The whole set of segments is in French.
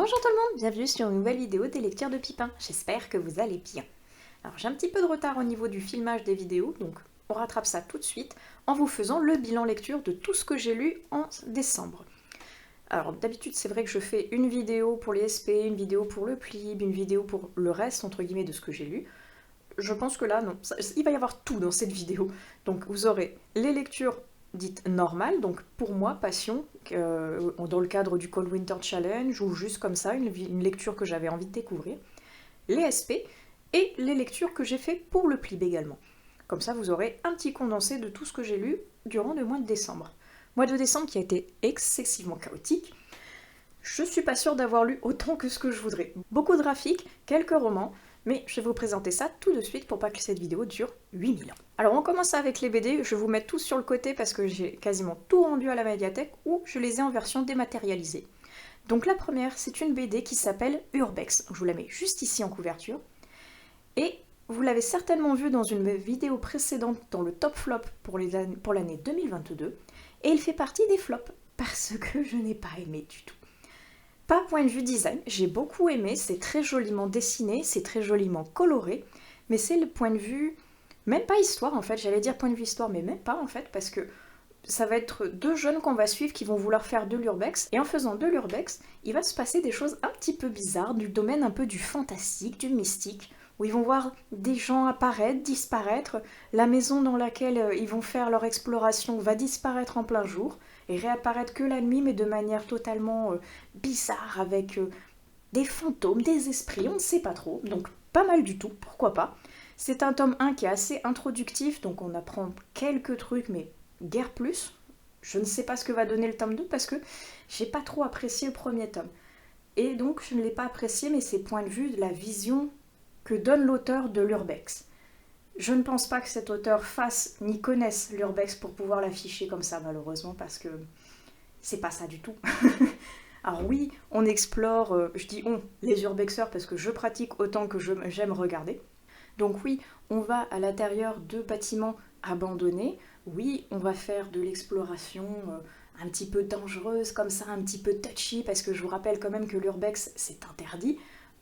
Bonjour tout le monde, bienvenue sur une nouvelle vidéo des lectures de Pipin. J'espère que vous allez bien. Alors j'ai un petit peu de retard au niveau du filmage des vidéos, donc on rattrape ça tout de suite en vous faisant le bilan lecture de tout ce que j'ai lu en décembre. Alors d'habitude c'est vrai que je fais une vidéo pour les SP, une vidéo pour le Plib, une vidéo pour le reste entre guillemets de ce que j'ai lu. Je pense que là non, il va y avoir tout dans cette vidéo. Donc vous aurez les lectures dites normales, donc pour moi, passion, dans le cadre du Cold Winter Challenge, ou juste comme ça, une lecture que j'avais envie de découvrir, les SP, et les lectures que j'ai fait pour le Plib également. Comme ça, vous aurez un petit condensé de tout ce que j'ai lu durant le mois de décembre. Mois de décembre qui a été excessivement chaotique. Je suis pas sûre d'avoir lu autant que ce que je voudrais. Beaucoup de graphiques, quelques romans, mais je vais vous présenter ça tout de suite pour pas que cette vidéo dure 8000 ans. Alors on commence avec les BD, je vais vous mettre tous sur le côté parce que j'ai quasiment tout rendu à la médiathèque ou je les ai en version dématérialisée. Donc la première, c'est une BD qui s'appelle Urbex, je vous la mets juste ici en couverture. Et vous l'avez certainement vu dans une vidéo précédente dans le top flop pour l'année 2022, et il fait partie des flops parce que je n'ai pas aimé du tout. Pas point de vue design, j'ai beaucoup aimé, c'est très joliment dessiné, c'est très joliment coloré, mais c'est le point de vue, même pas histoire en fait, j'allais dire point de vue histoire, mais même pas en fait, parce que ça va être deux jeunes qu'on va suivre qui vont vouloir faire de l'urbex, et en faisant de l'urbex, il va se passer des choses un petit peu bizarres, du domaine un peu du fantastique, du mystique, où ils vont voir des gens apparaître, disparaître, la maison dans laquelle ils vont faire leur exploration va disparaître en plein jour, et réapparaître que la nuit, mais de manière totalement bizarre, avec des fantômes, des esprits, on ne sait pas trop, donc pas mal du tout, pourquoi pas. C'est un tome 1 qui est assez introductif, donc on apprend quelques trucs, mais guère plus. Je ne sais pas ce que va donner le tome 2, parce que j'ai pas trop apprécié le premier tome. Et donc je ne l'ai pas apprécié, mais c'est point de vue de la vision que donne l'auteur de l'urbex. Je ne pense pas que cet auteur fasse ni connaisse l'urbex pour pouvoir l'afficher comme ça, malheureusement, parce que c'est pas ça du tout. Alors oui, on explore, je dis on, les urbexeurs, parce que je pratique autant que j'aime regarder. Donc oui, on va à l'intérieur de bâtiments abandonnés. Oui, on va faire de l'exploration un petit peu dangereuse, comme ça, un petit peu touchy, parce que je vous rappelle quand même que l'urbex, c'est interdit.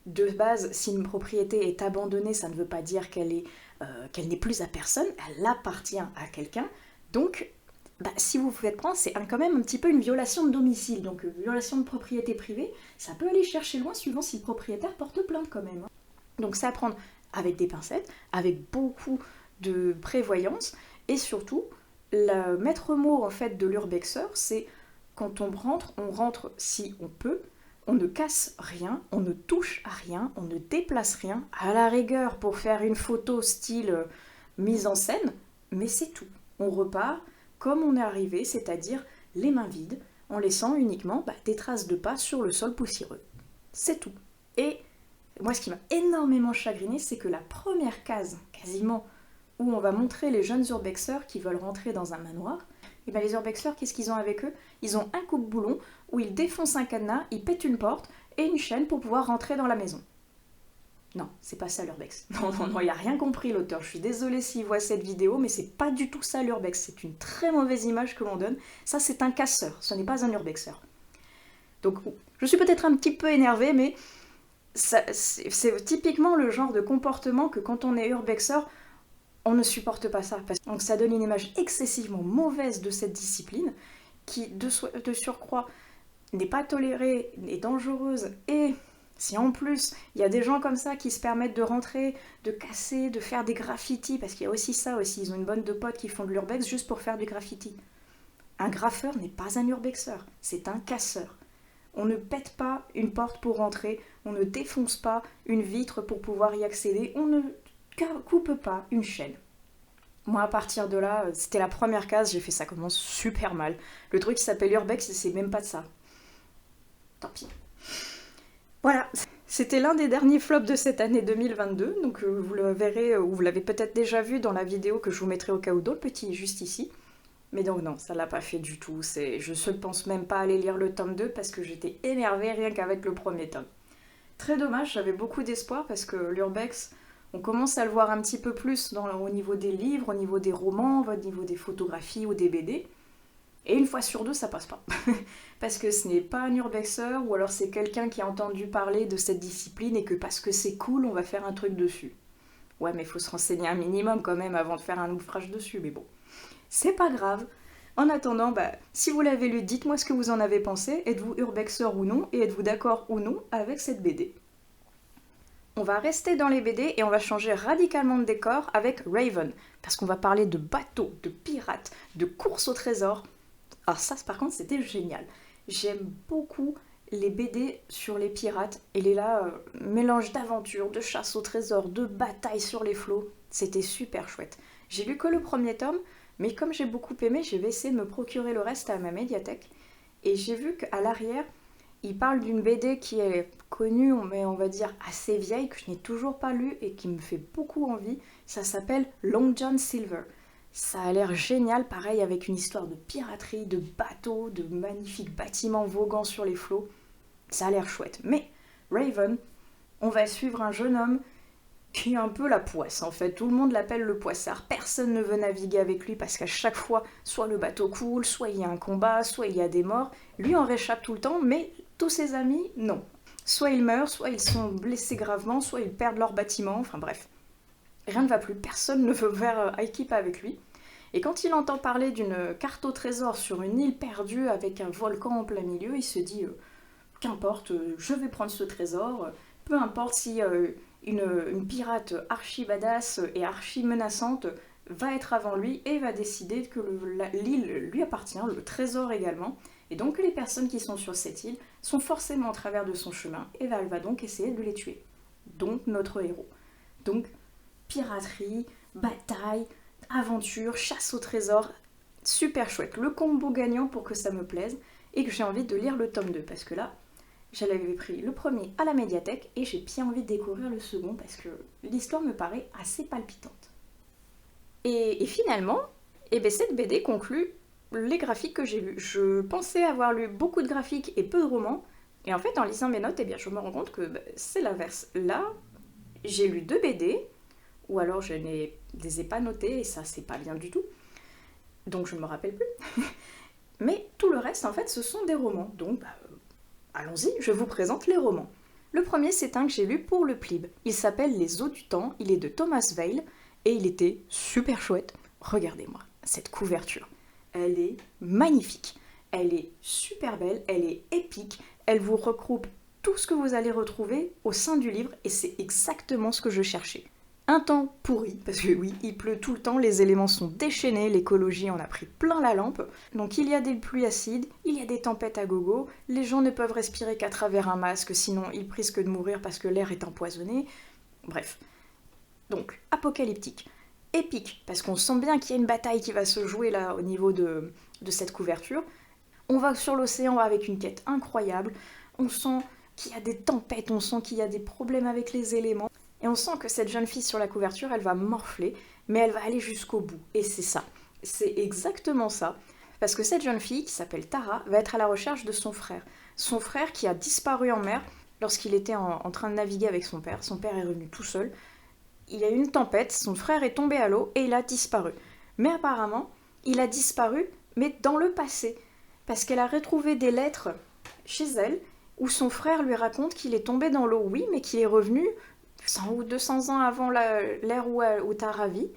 De base, si une propriété est abandonnée, ça ne veut pas dire qu'elle n'est plus à personne, elle appartient à quelqu'un. Donc, si vous vous faites prendre, c'est quand même un petit peu une violation de domicile. Donc, violation de propriété privée, ça peut aller chercher loin suivant si le propriétaire porte plainte quand même. Donc, c'est à prendre avec des pincettes, avec beaucoup de prévoyance, et surtout, le maître mot en fait de l'urbexeur, c'est quand on rentre si on peut. On ne casse rien, on ne touche à rien, on ne déplace rien, à la rigueur pour faire une photo style mise en scène, mais c'est tout. On repart comme on est arrivé, c'est-à-dire les mains vides, en laissant uniquement des traces de pas sur le sol poussiéreux. C'est tout. Et moi, ce qui m'a énormément chagriné, c'est que la première case, quasiment, où on va montrer les jeunes urbexeurs qui veulent rentrer dans un manoir, et les urbexeurs, qu'est-ce qu'ils ont avec eux? Ils ont un coupe-boulon où ils défoncent un cadenas, ils pètent une porte et une chaîne pour pouvoir rentrer dans la maison. Non, c'est pas ça l'urbex. Non, il a rien compris l'auteur. Je suis désolée s'il voit cette vidéo, mais c'est pas du tout ça l'urbex. C'est une très mauvaise image que l'on donne. Ça, c'est un casseur, ce n'est pas un urbexeur. Donc, je suis peut-être un petit peu énervée, mais c'est typiquement le genre de comportement que quand on est urbexeur, on ne supporte pas ça. Donc ça donne une image excessivement mauvaise de cette discipline, qui de surcroît n'est pas tolérée, est dangereuse, et si en plus il y a des gens comme ça qui se permettent de rentrer, de casser, de faire des graffitis, parce qu'il y a aussi ça aussi, ils ont une bande de potes qui font de l'urbex juste pour faire du graffiti. Un graffeur n'est pas un urbexeur, c'est un casseur. On ne pète pas une porte pour rentrer, on ne défonce pas une vitre pour pouvoir y accéder, on ne coupe pas une chaîne. Moi, à partir de là, c'était la première case, j'ai fait ça commence super mal. Le truc qui s'appelle Urbex, c'est même pas de ça. Tant pis. Voilà, c'était l'un des derniers flops de cette année 2022, donc vous le verrez, ou vous l'avez peut-être déjà vu dans la vidéo que je vous mettrai au cas où d'autres, petit juste ici. Mais donc non, ça l'a pas fait du tout, je ne pense même pas aller lire le tome 2 parce que j'étais énervée rien qu'avec le premier tome. Très dommage, j'avais beaucoup d'espoir parce que l'urbex, on commence à le voir un petit peu plus au niveau des livres, au niveau des romans, au niveau des photographies ou des BD. Et une fois sur deux, ça passe pas. Parce que ce n'est pas un urbexeur, ou alors c'est quelqu'un qui a entendu parler de cette discipline et que parce que c'est cool, on va faire un truc dessus. Ouais, mais il faut se renseigner un minimum quand même avant de faire un ouvrage dessus, mais bon. C'est pas grave. En attendant, si vous l'avez lu, dites-moi ce que vous en avez pensé. Êtes-vous urbexeur ou non? Et êtes-vous d'accord ou non avec cette BD? On va rester dans les BD et on va changer radicalement de décor avec Raven. Parce qu'on va parler de bateaux, de pirates, de courses au trésor. Alors ça, par contre, c'était génial. J'aime beaucoup les BD sur les pirates. Et les là, mélange d'aventure, de chasse au trésor, de bataille sur les flots. C'était super chouette. J'ai lu que le premier tome, mais comme j'ai beaucoup aimé, je vais essayer de me procurer le reste à ma médiathèque. Et j'ai vu qu'à l'arrière, il parle d'une BD qui est connue, mais on va dire assez vieille, que je n'ai toujours pas lue et qui me fait beaucoup envie. Ça s'appelle Long John Silver. Ça a l'air génial, pareil, avec une histoire de piraterie, de bateaux, de magnifiques bâtiments voguant sur les flots. Ça a l'air chouette. Mais Raven, on va suivre un jeune homme qui est un peu la poisse en fait. Tout le monde l'appelle le poissard. Personne ne veut naviguer avec lui parce qu'à chaque fois, soit le bateau coule, soit il y a un combat, soit il y a des morts. Lui en réchappe tout le temps, mais tous ses amis, non. Soit ils meurent, soit ils sont blessés gravement, soit ils perdent leur bâtiment, enfin bref. Rien ne va plus, personne ne veut faire équipe avec lui. Et quand il entend parler d'une carte au trésor sur une île perdue avec un volcan en plein milieu, il se dit qu'importe, je vais prendre ce trésor, peu importe si une pirate archi badass et archi menaçante va être avant lui et va décider que l'île lui appartient, le trésor également. Et donc les personnes qui sont sur cette île sont forcément au travers de son chemin et elle va donc essayer de les tuer. Donc notre héros. Donc piraterie, bataille, aventure, chasse au trésor, super chouette. Le combo gagnant pour que ça me plaise et que j'ai envie de lire le tome 2 parce que là, j'avais pris le premier à la médiathèque et j'ai bien envie de découvrir le second parce que l'histoire me paraît assez palpitante. Et finalement, cette BD conclut les graphiques que j'ai lus. Je pensais avoir lu beaucoup de graphiques et peu de romans, et en fait en lisant mes notes, je me rends compte que c'est l'inverse. Là, j'ai lu 2 BD, ou alors je ne les ai pas notées, et ça c'est pas bien du tout, donc je ne me rappelle plus. Mais tout le reste en fait ce sont des romans, donc allons-y, je vous présente les romans. Le premier, c'est un que j'ai lu pour le Plib. Il s'appelle Les Eaux du Temps, il est de Thomas Veil, et il était super chouette. Regardez-moi, cette couverture. Elle est magnifique, elle est super belle, elle est épique, elle vous regroupe tout ce que vous allez retrouver au sein du livre, et c'est exactement ce que je cherchais. Un temps pourri, parce que oui, il pleut tout le temps, les éléments sont déchaînés, l'écologie en a pris plein la lampe, donc il y a des pluies acides, il y a des tempêtes à gogo, les gens ne peuvent respirer qu'à travers un masque, sinon ils risquent de mourir parce que l'air est empoisonné, bref. Donc, apocalyptique. Épique, parce qu'on sent bien qu'il y a une bataille qui va se jouer là au niveau de cette couverture. On va sur l'océan avec une quête incroyable, on sent qu'il y a des tempêtes, on sent qu'il y a des problèmes avec les éléments. Et on sent que cette jeune fille sur la couverture, elle va morfler, mais elle va aller jusqu'au bout. Et c'est ça. C'est exactement ça. Parce que cette jeune fille, qui s'appelle Tara, va être à la recherche de son frère. Son frère qui a disparu en mer lorsqu'il était en train de naviguer avec son père. Son père est revenu tout seul. Il y a eu une tempête, son frère est tombé à l'eau et il a disparu. Mais apparemment, il a disparu, mais dans le passé. Parce qu'elle a retrouvé des lettres chez elle, où son frère lui raconte qu'il est tombé dans l'eau, oui, mais qu'il est revenu 100 ou 200 ans avant l'ère où Tara vit,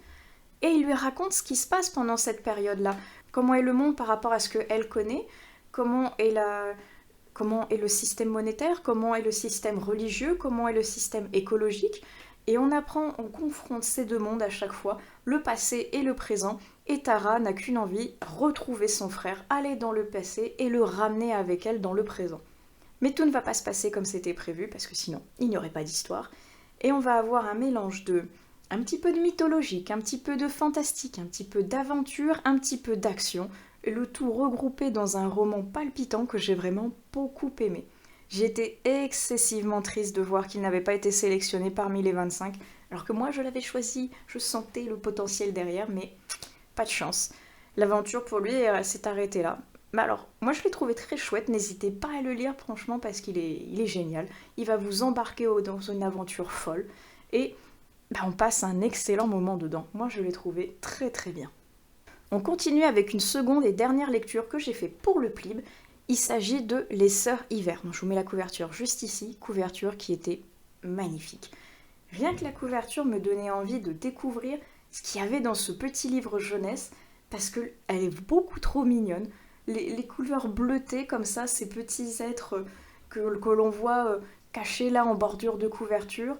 et il lui raconte ce qui se passe pendant cette période-là. Comment est le monde par rapport à ce qu'elle connaît, comment est le système monétaire, comment est le système religieux, comment est le système écologique, et on confronte ces deux mondes à chaque fois, le passé et le présent, et Tara n'a qu'une envie, retrouver son frère, aller dans le passé et le ramener avec elle dans le présent. Mais tout ne va pas se passer comme c'était prévu, parce que sinon, il n'y aurait pas d'histoire. Et on va avoir un mélange un petit peu de mythologique, un petit peu de fantastique, un petit peu d'aventure, un petit peu d'action, et le tout regroupé dans un roman palpitant que j'ai vraiment beaucoup aimé. J'ai été excessivement triste de voir qu'il n'avait pas été sélectionné parmi les 25, alors que moi je l'avais choisi, je sentais le potentiel derrière, mais pas de chance. L'aventure pour lui s'est arrêtée là. Mais alors, moi je l'ai trouvé très chouette, n'hésitez pas à le lire franchement parce qu'il est génial. Il va vous embarquer dans une aventure folle et on passe un excellent moment dedans. Moi je l'ai trouvé très très bien. On continue avec une seconde et dernière lecture que j'ai fait pour le Plib. Il s'agit de Les Sœurs Hiver. Donc, je vous mets la couverture juste ici, couverture qui était magnifique. Rien que la couverture me donnait envie de découvrir ce qu'il y avait dans ce petit livre jeunesse, parce qu'elle est beaucoup trop mignonne. Les couleurs bleutées comme ça, ces petits êtres que l'on voit cachés là en bordure de couverture,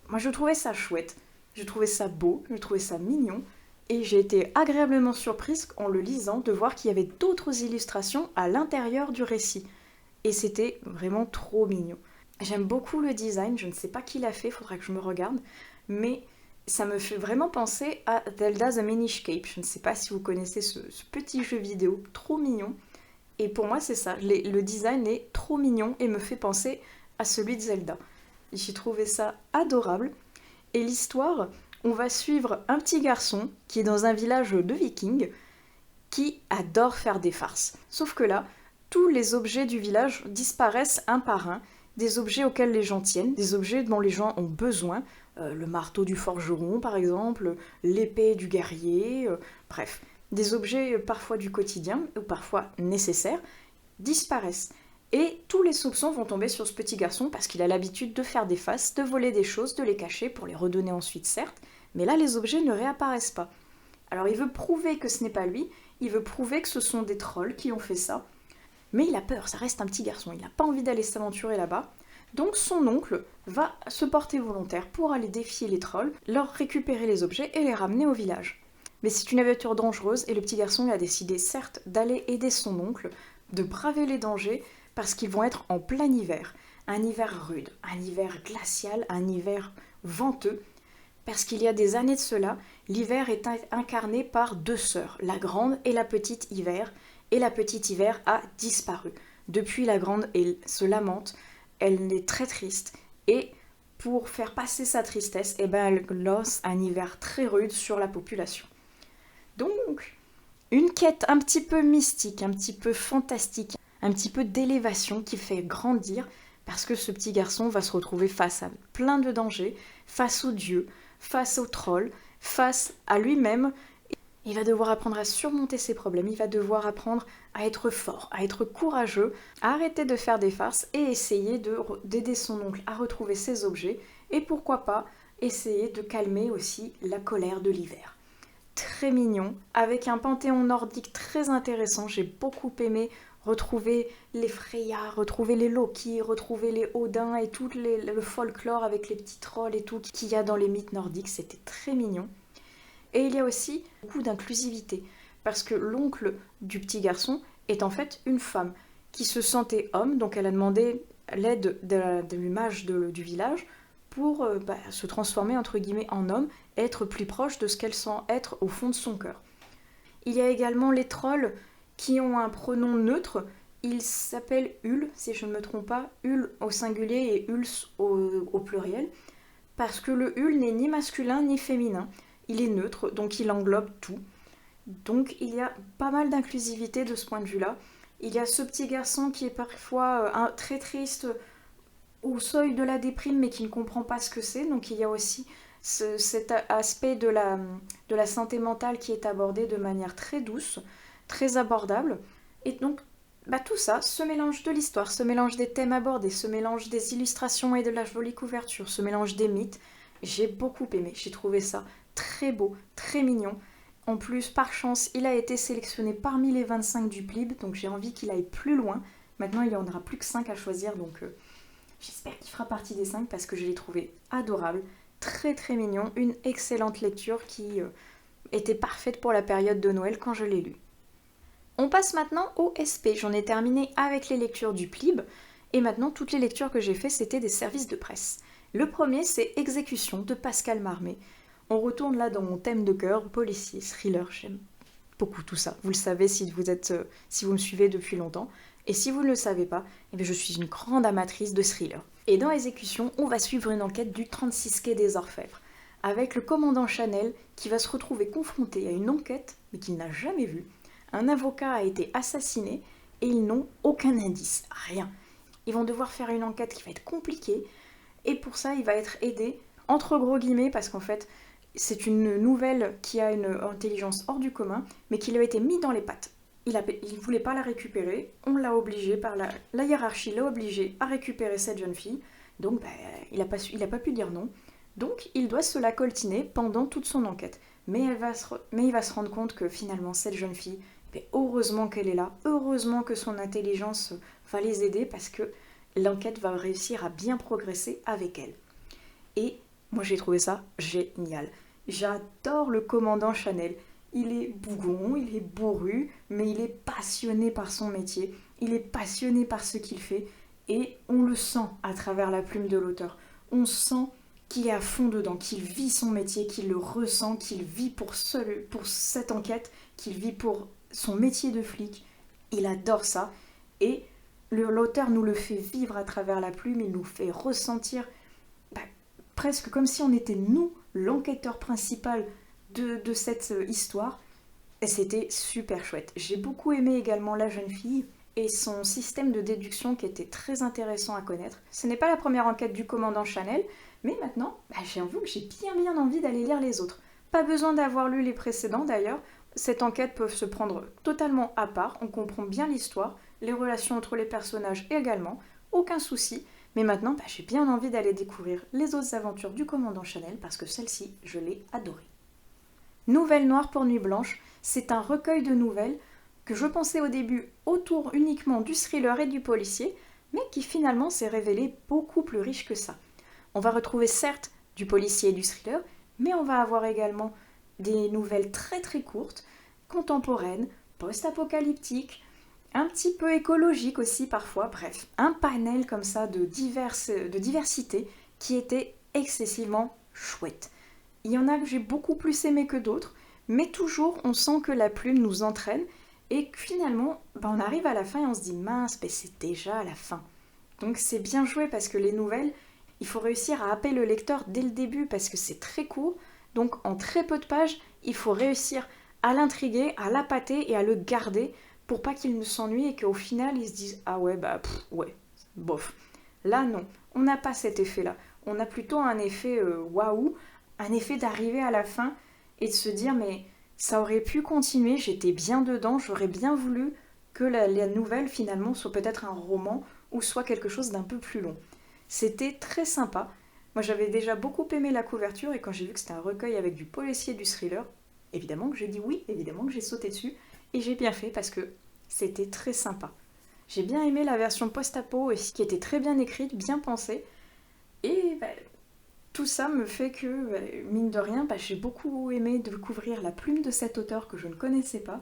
moi je trouvais ça chouette, je trouvais ça beau, je trouvais ça mignon, et j'ai été agréablement surprise en le lisant de voir qu'il y avait d'autres illustrations à l'intérieur du récit. Et c'était vraiment trop mignon. J'aime beaucoup le design, je ne sais pas qui l'a fait, faudra que je me regarde, mais ça me fait vraiment penser à Zelda The Minish Cape. Je ne sais pas si vous connaissez ce petit jeu vidéo trop mignon. Et pour moi c'est ça, le design est trop mignon et me fait penser à celui de Zelda. J'ai trouvé ça adorable. Et l'histoire, on va suivre un petit garçon qui est dans un village de vikings qui adore faire des farces. Sauf que là, tous les objets du village disparaissent un par un, des objets auxquels les gens tiennent, des objets dont les gens ont besoin, le marteau du forgeron par exemple, l'épée du guerrier, bref, des objets parfois du quotidien ou parfois nécessaires, disparaissent. Et tous les soupçons vont tomber sur ce petit garçon parce qu'il a l'habitude de faire des farces, de voler des choses, de les cacher pour les redonner ensuite certes, mais là les objets ne réapparaissent pas. Alors il veut prouver que ce n'est pas lui, il veut prouver que ce sont des trolls qui ont fait ça, mais il a peur, ça reste un petit garçon, il n'a pas envie d'aller s'aventurer là-bas. Donc son oncle va se porter volontaire pour aller défier les trolls, leur récupérer les objets et les ramener au village. Mais c'est une aventure dangereuse et le petit garçon a décidé certes d'aller aider son oncle, de braver les dangers parce qu'ils vont être en plein hiver. Un hiver rude, un hiver glacial, un hiver venteux. Parce qu'il y a des années de cela, l'hiver est incarné par deux sœurs, la grande et la petite hiver, et la petite hiver a disparu. Depuis, la grande elle se lamente, elle est très triste, et pour faire passer sa tristesse, elle lance un hiver très rude sur la population. Donc, une quête un petit peu mystique, un petit peu fantastique, un petit peu d'élévation qui fait grandir, parce que ce petit garçon va se retrouver face à plein de dangers, face aux dieux, face aux trolls, face à lui-même. Il va devoir apprendre à surmonter ses problèmes, il va devoir apprendre à être fort, à être courageux, à arrêter de faire des farces et essayer d'aider son oncle à retrouver ses objets et pourquoi pas essayer de calmer aussi la colère de l'hiver. Très mignon, avec un panthéon nordique très intéressant, j'ai beaucoup aimé retrouver les Freya, retrouver les Loki, retrouver les Odin et tout le folklore avec les petits trolls et tout qu'il y a dans les mythes nordiques, c'était très mignon. Et il y a aussi beaucoup d'inclusivité, parce que l'oncle du petit garçon est en fait une femme qui se sentait homme, donc elle a demandé l'aide de l'image du village pour se transformer entre guillemets en homme et être plus proche de ce qu'elle sent être au fond de son cœur. Il y a également les trolls qui ont un pronom neutre, ils s'appellent Ul, si je ne me trompe pas, Ul au singulier et Uls au pluriel, parce que le Ul n'est ni masculin ni féminin. Il est neutre, donc il englobe tout. Donc il y a pas mal d'inclusivité de ce point de vue-là. Il y a ce petit garçon qui est parfois très triste, au seuil de la déprime, mais qui ne comprend pas ce que c'est. Donc il y a aussi cet aspect de la santé mentale qui est abordé de manière très douce, très abordable. Et donc tout ça, ce mélange de l'histoire, ce mélange des thèmes abordés, ce mélange des illustrations et de la jolie couverture, ce mélange des mythes, j'ai beaucoup aimé. J'ai trouvé ça très beau, très mignon. En plus, par chance, il a été sélectionné parmi les 25 du Plib, donc j'ai envie qu'il aille plus loin. Maintenant, il n'y en aura plus que 5 à choisir, donc j'espère qu'il fera partie des 5 parce que je l'ai trouvé adorable, très très mignon, une excellente lecture qui était parfaite pour la période de Noël quand je l'ai lu. On passe maintenant au SP. J'en ai terminé avec les lectures du Plib, et maintenant toutes les lectures que j'ai faites, c'était des services de presse. Le premier, c'est Exécution de Pascal Marmé. On retourne là dans mon thème de cœur, policier, thriller, j'aime beaucoup tout ça. Vous le savez si vous me suivez depuis longtemps. Et si vous ne le savez pas, je suis une grande amatrice de thriller. Et dans Exécution, on va suivre une enquête du 36 quai des Orfèvres, avec le commandant Chanel qui va se retrouver confronté à une enquête, mais qu'il n'a jamais vue. Un avocat a été assassiné et ils n'ont aucun indice, rien. Ils vont devoir faire une enquête qui va être compliquée, et pour ça, il va être aidé, entre gros guillemets, parce qu'en fait, C'est une nouvelle qui a une intelligence hors du commun, mais qui lui a été mise dans les pattes. Il ne voulait pas la récupérer, on l'a obligé, la hiérarchie l'a obligé à récupérer cette jeune fille, donc il n'a pas pu dire non. Donc il doit se la coltiner pendant toute son enquête. Mais il va se rendre compte que finalement cette jeune fille, heureusement qu'elle est là, heureusement que son intelligence va les aider parce que l'enquête va réussir à bien progresser avec elle. Et moi j'ai trouvé ça génial. J'adore le commandant Chanel. Il est bougon, il est bourru, mais il est passionné par son métier, il est passionné par ce qu'il fait, et on le sent à travers la plume de l'auteur. On sent qu'il est à fond dedans, qu'il vit son métier, qu'il le ressent, qu'il vit pour cette enquête, qu'il vit pour son métier de flic. Il adore ça, et l'auteur nous le fait vivre à travers la plume, il nous fait ressentir presque comme si on était nous, l'enquêteur principal de cette histoire. Et c'était super chouette. J'ai beaucoup aimé également la jeune fille et son système de déduction qui était très intéressant à connaître. Ce n'est pas la première enquête du commandant Chanel, mais maintenant, j'avoue que j'ai bien envie d'aller lire les autres. Pas besoin d'avoir lu les précédents d'ailleurs. Cette enquête peut se prendre totalement à part, on comprend bien l'histoire, les relations entre les personnages également, aucun souci. Mais maintenant, j'ai bien envie d'aller découvrir les autres aventures du commandant Chanel parce que celle-ci, je l'ai adorée. Nouvelle noire pour Nuit Blanche, c'est un recueil de nouvelles que je pensais au début autour uniquement du thriller et du policier, mais qui finalement s'est révélé beaucoup plus riche que ça. On va retrouver certes du policier et du thriller, mais on va avoir également des nouvelles très très courtes, contemporaines, post-apocalyptiques, un petit peu écologiques aussi parfois, bref, un panel comme ça de diversité qui était excessivement chouette. Il y en a que j'ai beaucoup plus aimé que d'autres, mais toujours on sent que la plume nous entraîne et que finalement on arrive à la fin et on se dit mince, c'est déjà la fin. Donc c'est bien joué parce que les nouvelles, il faut réussir à happer le lecteur dès le début parce que c'est très court, donc en très peu de pages, il faut réussir à l'intriguer, à l'appâter et à le garder pour pas qu'il ne s'ennuie et qu'au final il se dise ah ouais ouais, bof. Là non, on n'a pas cet effet-là, on a plutôt un effet waouh, un effet d'arriver à la fin et de se dire mais ça aurait pu continuer, j'étais bien dedans, j'aurais bien voulu que la nouvelle finalement soit peut-être un roman ou soit quelque chose d'un peu plus long. C'était très sympa. Moi j'avais déjà beaucoup aimé la couverture et quand j'ai vu que c'était un recueil avec du policier et du thriller, évidemment que j'ai dit oui, évidemment que j'ai sauté dessus et j'ai bien fait parce que c'était très sympa. J'ai bien aimé la version post-apo qui était très bien écrite, bien pensée et tout ça me fait que, mine de rien, j'ai beaucoup aimé découvrir la plume de cet auteur que je ne connaissais pas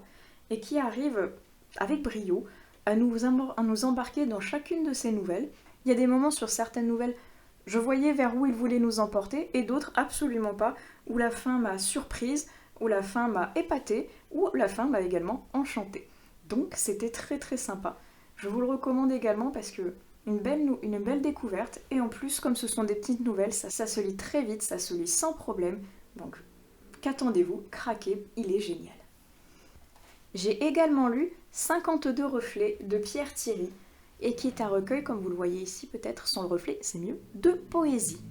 et qui arrive avec brio à nous embarquer dans chacune de ses nouvelles. Il y a des moments sur certaines nouvelles, je voyais vers où il voulait nous emporter et d'autres absolument pas, où la fin m'a surprise, où la fin m'a épatée, où la fin m'a également enchantée. Donc c'était très très sympa. Je vous le recommande également parce que une belle découverte et en plus comme ce sont des petites nouvelles, ça se lit très vite, ça se lit sans problème. Donc qu'attendez-vous, craquez, il est génial. J'ai également lu 52 reflets de Pierre Thierry et qui est un recueil, comme vous le voyez ici peut-être, sans le reflet, c'est mieux, de poésie.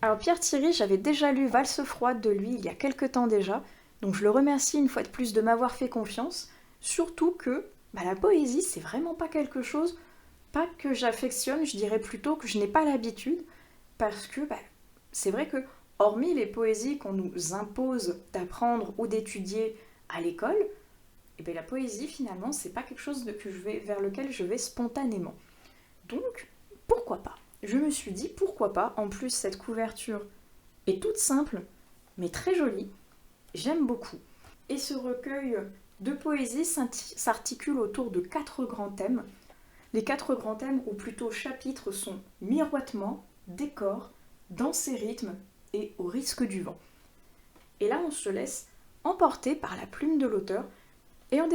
Alors Pierre Thierry, j'avais déjà lu Valse froide de lui il y a quelques temps déjà, donc je le remercie une fois de plus de m'avoir fait confiance, surtout que la poésie c'est vraiment pas quelque chose, pas que j'affectionne, je dirais plutôt que je n'ai pas l'habitude, parce que c'est vrai que hormis les poésies qu'on nous impose d'apprendre ou d'étudier à l'école, la poésie finalement c'est pas quelque chose vers lequel je vais spontanément. Donc pourquoi pas? Je me suis dit pourquoi pas, en plus cette couverture est toute simple mais très jolie, j'aime beaucoup. Et ce recueil de poésie s'articule autour de 4 grands thèmes. Les 4 grands thèmes, ou plutôt chapitres, sont miroitement, décor, danse et rythme et au risque du vent. Et là on se laisse emporter par la plume de l'auteur et on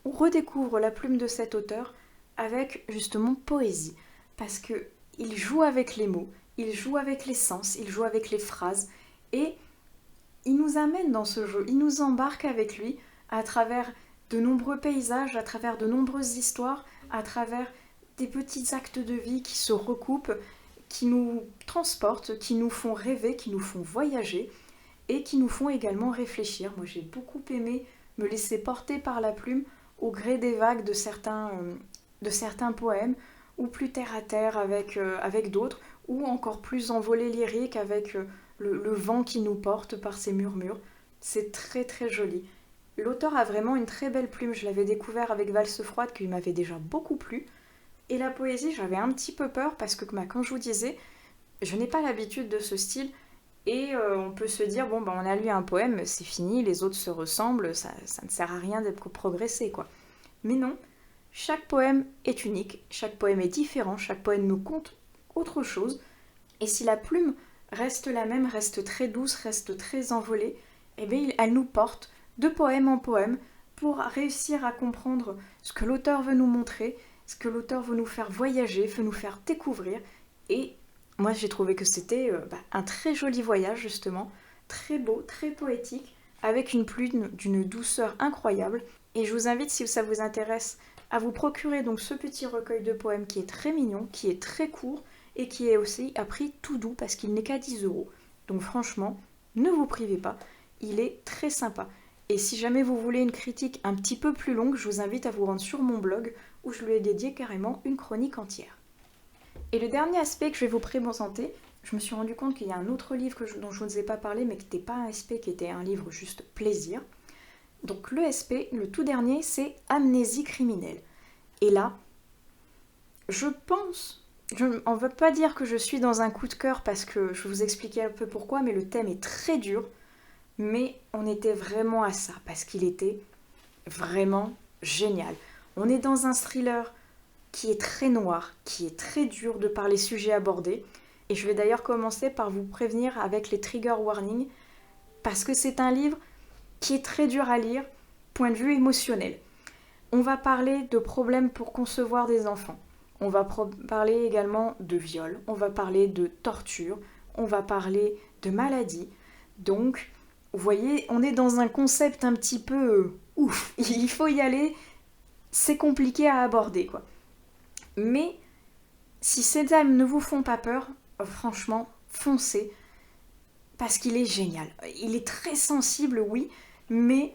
redécouvre la plume de cet auteur avec justement poésie, parce qu'il joue avec les mots, il joue avec les sens, il joue avec les phrases, et il nous amène dans ce jeu, il nous embarque avec lui à travers de nombreux paysages, à travers de nombreuses histoires, à travers des petits actes de vie qui se recoupent, qui nous transportent, qui nous font rêver, qui nous font voyager, et qui nous font également réfléchir. Moi j'ai beaucoup aimé me laisser porter par la plume au gré des vagues de certains poèmes, ou plus terre à terre avec d'autres, ou encore plus envolé lyrique avec le vent qui nous porte par ses murmures. C'est très très joli. L'auteur a vraiment une très belle plume, je l'avais découvert avec Valse froide qui m'avait déjà beaucoup plu. Et la poésie, j'avais un petit peu peur parce que, comme je vous disais, je n'ai pas l'habitude de ce style. Et on peut se dire, bon, on a lu un poème, c'est fini, les autres se ressemblent, ça ne sert à rien d'être progressé, quoi. Mais non, chaque poème est unique, chaque poème est différent, chaque poème nous conte autre chose. Et si la plume reste la même, reste très douce, reste très envolée, eh bien, elle nous porte de poème en poème pour réussir à comprendre ce que l'auteur veut nous montrer, ce que l'auteur veut nous faire voyager, veut nous faire découvrir. Et moi, j'ai trouvé que c'était un très joli voyage, justement, très beau, très poétique, avec une plume d'une douceur incroyable. Et je vous invite, si ça vous intéresse, à vous procurer donc ce petit recueil de poèmes qui est très mignon, qui est très court, et qui est aussi à prix tout doux, parce qu'il n'est qu'à 10 €. Donc franchement, ne vous privez pas, il est très sympa. Et si jamais vous voulez une critique un petit peu plus longue, je vous invite à vous rendre sur mon blog, où je lui ai dédié carrément une chronique entière. Et le dernier aspect que je vais vous présenter, je me suis rendu compte qu'il y a un autre livre dont je ne vous ai pas parlé, mais qui n'était pas un SP, qui était un livre juste plaisir. Donc le SP, le tout dernier, c'est Amnésie criminelle. Et là, je pense, on ne veut pas dire que je suis dans un coup de cœur parce que je vais vous expliquer un peu pourquoi, mais le thème est très dur. Mais on était vraiment à ça, parce qu'il était vraiment génial. On est dans un thriller qui est très noir, qui est très dur de par les sujets abordés. Et je vais d'ailleurs commencer par vous prévenir avec les trigger warnings, parce que c'est un livre qui est très dur à lire, point de vue émotionnel. On va parler de problèmes pour concevoir des enfants. On va parler également de viol, on va parler de torture, on va parler de maladie. Donc, vous voyez, on est dans un concept un petit peu ouf. Il faut y aller, c'est compliqué à aborder, quoi. Mais si ces thèmes ne vous font pas peur, franchement, foncez, parce qu'il est génial. Il est très sensible, oui, mais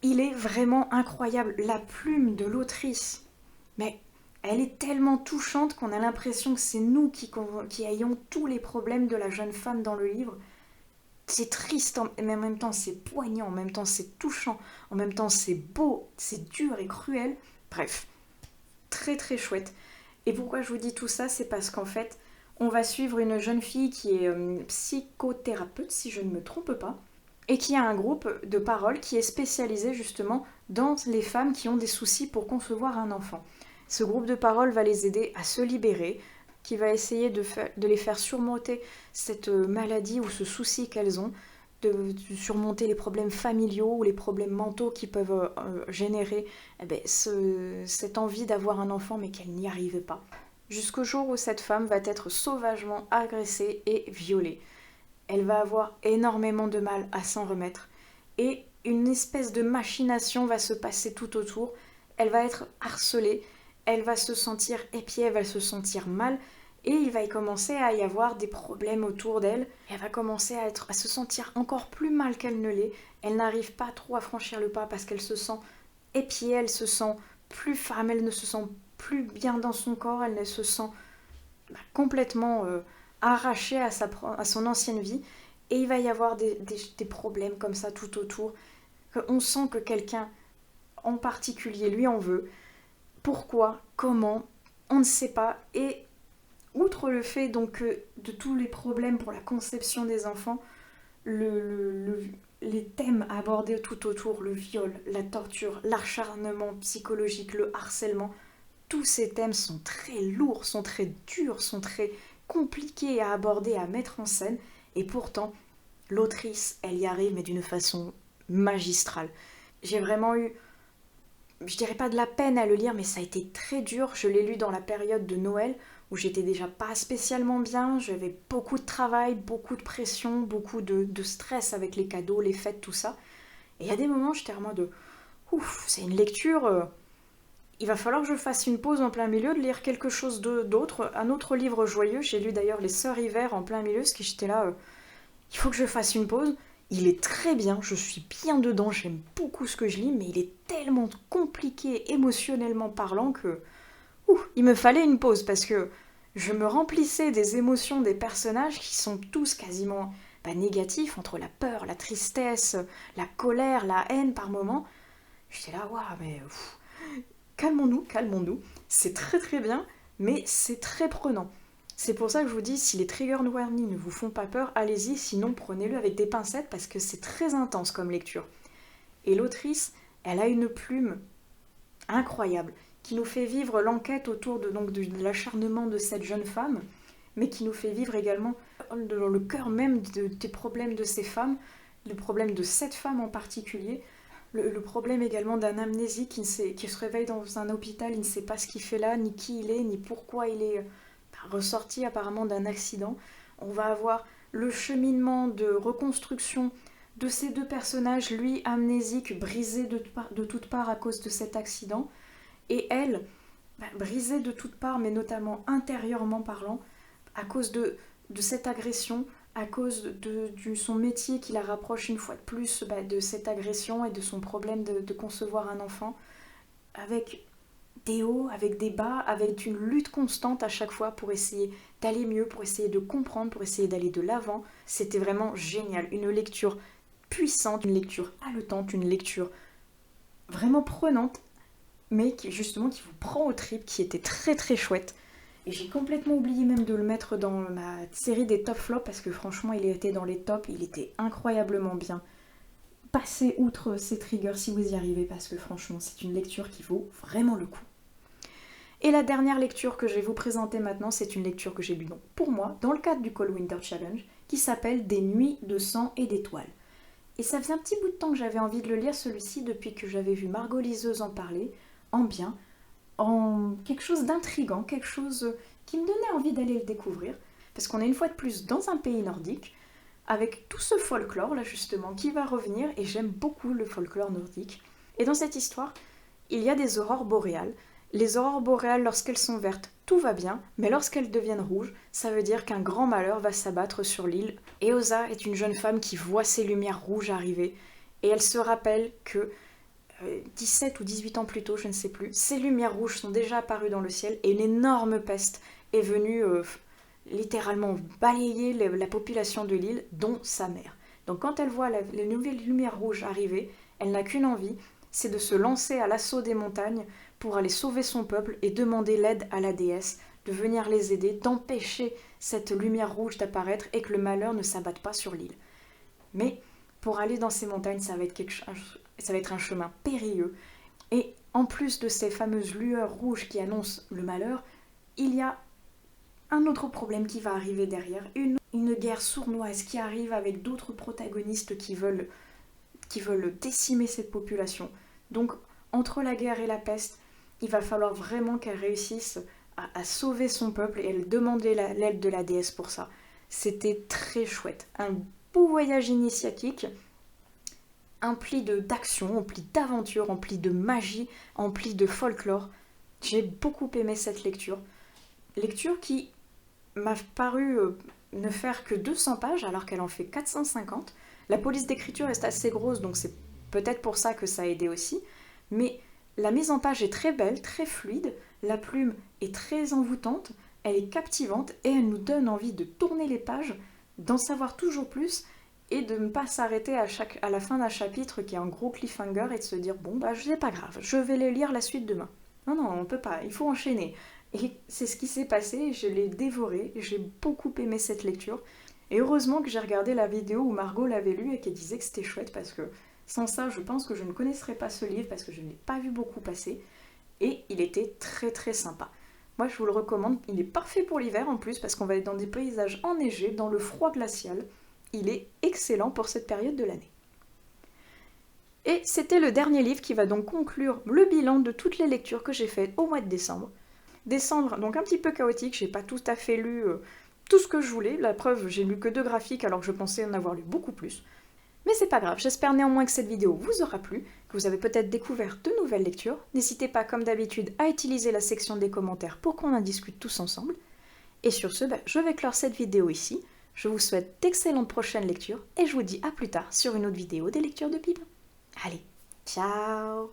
il est vraiment incroyable. La plume de l'autrice, mais elle est tellement touchante qu'on a l'impression que c'est nous qui ayons tous les problèmes de la jeune femme dans le livre. C'est triste, mais en même temps c'est poignant, en même temps c'est touchant, en même temps c'est beau, c'est dur et cruel. Bref, très très chouette. Et pourquoi je vous dis tout ça, c'est parce qu'en fait, on va suivre une jeune fille qui est psychothérapeute, si je ne me trompe pas, et qui a un groupe de parole qui est spécialisé justement dans les femmes qui ont des soucis pour concevoir un enfant. Ce groupe de parole va les aider à se libérer, qui va essayer de les faire surmonter cette maladie ou ce souci qu'elles ont, de surmonter les problèmes familiaux ou les problèmes mentaux qui peuvent générer cette envie d'avoir un enfant mais qu'elle n'y arrive pas. Jusqu'au jour où cette femme va être sauvagement agressée et violée. Elle va avoir énormément de mal à s'en remettre et une espèce de machination va se passer tout autour. Elle va être harcelée, elle va se sentir épiée, elle va se sentir mal et il va y commencer à y avoir des problèmes autour d'elle. Elle va commencer à se sentir encore plus mal qu'elle ne l'est. Elle n'arrive pas trop à franchir le pas parce qu'elle se sent épiée, elle se sent plus femme, elle ne se sent plus bien dans son corps, elle ne se sent complètement arrachée à son ancienne vie. Et il va y avoir des problèmes comme ça tout autour. On sent que quelqu'un en particulier lui en veut. Pourquoi? Comment? On ne sait pas. Et outre le fait donc de tous les problèmes pour la conception des enfants, les thèmes abordés tout autour, le viol, la torture, l'acharnement psychologique, le harcèlement, tous ces thèmes sont très lourds, sont très durs, sont très compliqués à aborder, à mettre en scène, et pourtant, l'autrice, elle y arrive, mais d'une façon magistrale. J'ai vraiment eu, je dirais pas de la peine à le lire, mais ça a été très dur. Je l'ai lu dans la période de Noël, où j'étais déjà pas spécialement bien, j'avais beaucoup de travail, beaucoup de pression, beaucoup de stress avec les cadeaux, les fêtes, tout ça. Et il y a des moments, j'étais en mode, ouf, c'est une lecture, il va falloir que je fasse une pause en plein milieu, de lire quelque chose d'autre, un autre livre joyeux. J'ai lu d'ailleurs Les Sœurs Hiver en plein milieu, parce que j'étais là, il faut que je fasse une pause. Il est très bien, je suis bien dedans, j'aime beaucoup ce que je lis, mais il est tellement compliqué émotionnellement parlant que il me fallait une pause parce que je me remplissais des émotions des personnages qui sont tous quasiment négatifs, entre la peur, la tristesse, la colère, la haine par moments. J'étais là, waouh, mais calmons-nous, calmons-nous. C'est très très bien, mais c'est très prenant. C'est pour ça que je vous dis, si les trigger warnings ne vous font pas peur, allez-y, sinon prenez-le avec des pincettes parce que c'est très intense comme lecture. Et l'autrice, elle a une plume incroyable qui nous fait vivre l'enquête autour de l'acharnement de cette jeune femme, mais qui nous fait vivre également dans le cœur même des problèmes de ces femmes, le problème de cette femme en particulier, le problème également d'un amnésique qui se réveille dans un hôpital, il ne sait pas ce qu'il fait là, ni qui il est, ni pourquoi il est ressorti apparemment d'un accident. On va avoir le cheminement de reconstruction de ces deux personnages, lui amnésique, brisé de toutes parts à cause de cet accident, et elle, brisée de toutes parts, mais notamment intérieurement parlant, à cause de cette agression, à cause de son métier qui la rapproche une fois de plus de cette agression et de son problème de concevoir un enfant, avec des hauts, avec des bas, avec une lutte constante à chaque fois pour essayer d'aller mieux, pour essayer de comprendre, pour essayer d'aller de l'avant. C'était vraiment génial, une lecture puissante, une lecture haletante, une lecture vraiment prenante, mais qui justement qui vous prend aux tripes, qui était très très chouette. Et j'ai complètement oublié même de le mettre dans ma série des top flops parce que franchement il était dans les tops, il était incroyablement bien. Passez outre ces triggers si vous y arrivez parce que franchement c'est une lecture qui vaut vraiment le coup. Et la dernière lecture que je vais vous présenter maintenant, c'est une lecture que j'ai lue donc pour moi dans le cadre du Cold Winter Challenge qui s'appelle Des nuits de sang et d'étoiles. Et ça faisait un petit bout de temps que j'avais envie de le lire celui-ci depuis que j'avais vu Margot Liseuse en parler, en bien, en quelque chose d'intriguant, quelque chose qui me donnait envie d'aller le découvrir, parce qu'on est une fois de plus dans un pays nordique, avec tout ce folklore là justement qui va revenir, et j'aime beaucoup le folklore nordique. Et dans cette histoire, il y a des aurores boréales. Les aurores boréales, lorsqu'elles sont vertes, tout va bien, mais lorsqu'elles deviennent rouges, ça veut dire qu'un grand malheur va s'abattre sur l'île. Eosa est une jeune femme qui voit ces lumières rouges arriver, et elle se rappelle que 17 ou 18 ans plus tôt, je ne sais plus, ces lumières rouges sont déjà apparues dans le ciel et une énorme peste est venue littéralement balayer la population de l'île, dont sa mère. Donc quand elle voit les nouvelles lumières rouges arriver, elle n'a qu'une envie, c'est de se lancer à l'assaut des montagnes pour aller sauver son peuple et demander l'aide à la déesse, de venir les aider, d'empêcher cette lumière rouge d'apparaître et que le malheur ne s'abatte pas sur l'île. Mais pour aller dans ces montagnes, ça va être un chemin périlleux. Et en plus de ces fameuses lueurs rouges qui annoncent le malheur, il y a un autre problème qui va arriver derrière, une guerre sournoise qui arrive avec d'autres protagonistes qui veulent décimer cette population. Donc, entre la guerre et la peste, il va falloir vraiment qu'elle réussisse à sauver son peuple et elle demandait l'aide de la déesse pour ça. C'était très chouette. Un beau voyage initiatique, empli d'action, empli d'aventure, empli de magie, empli de folklore. J'ai beaucoup aimé cette lecture. Lecture qui m'a paru ne faire que 200 pages alors qu'elle en fait 450. La police d'écriture est assez grosse, donc c'est peut-être pour ça que ça a aidé aussi. Mais la mise en page est très belle, très fluide, la plume est très envoûtante, elle est captivante et elle nous donne envie de tourner les pages, d'en savoir toujours plus et de ne pas s'arrêter à la fin d'un chapitre qui est un gros cliffhanger et de se dire bon c'est pas grave, je vais les lire la suite demain. Non, on peut pas, il faut enchaîner. Et c'est ce qui s'est passé, je l'ai dévoré, j'ai beaucoup aimé cette lecture. Et heureusement que j'ai regardé la vidéo où Margot l'avait lu et qu'elle disait que c'était chouette parce que sans ça, je pense que je ne connaisserais pas ce livre parce que je ne l'ai pas vu beaucoup passer. Et il était très très sympa. Moi, je vous le recommande. Il est parfait pour l'hiver en plus parce qu'on va être dans des paysages enneigés, dans le froid glacial. Il est excellent pour cette période de l'année. Et c'était le dernier livre qui va donc conclure le bilan de toutes les lectures que j'ai faites au mois de décembre. Décembre, donc un petit peu chaotique, j'ai pas tout à fait lu tout ce que je voulais. La preuve, j'ai lu que 2 graphiques alors que je pensais en avoir lu beaucoup plus. Mais c'est pas grave, j'espère néanmoins que cette vidéo vous aura plu, que vous avez peut-être découvert de nouvelles lectures. N'hésitez pas, comme d'habitude, à utiliser la section des commentaires pour qu'on en discute tous ensemble. Et sur ce, je vais clore cette vidéo ici. Je vous souhaite d'excellentes prochaines lectures et je vous dis à plus tard sur une autre vidéo des lectures de Pipin. Allez, ciao!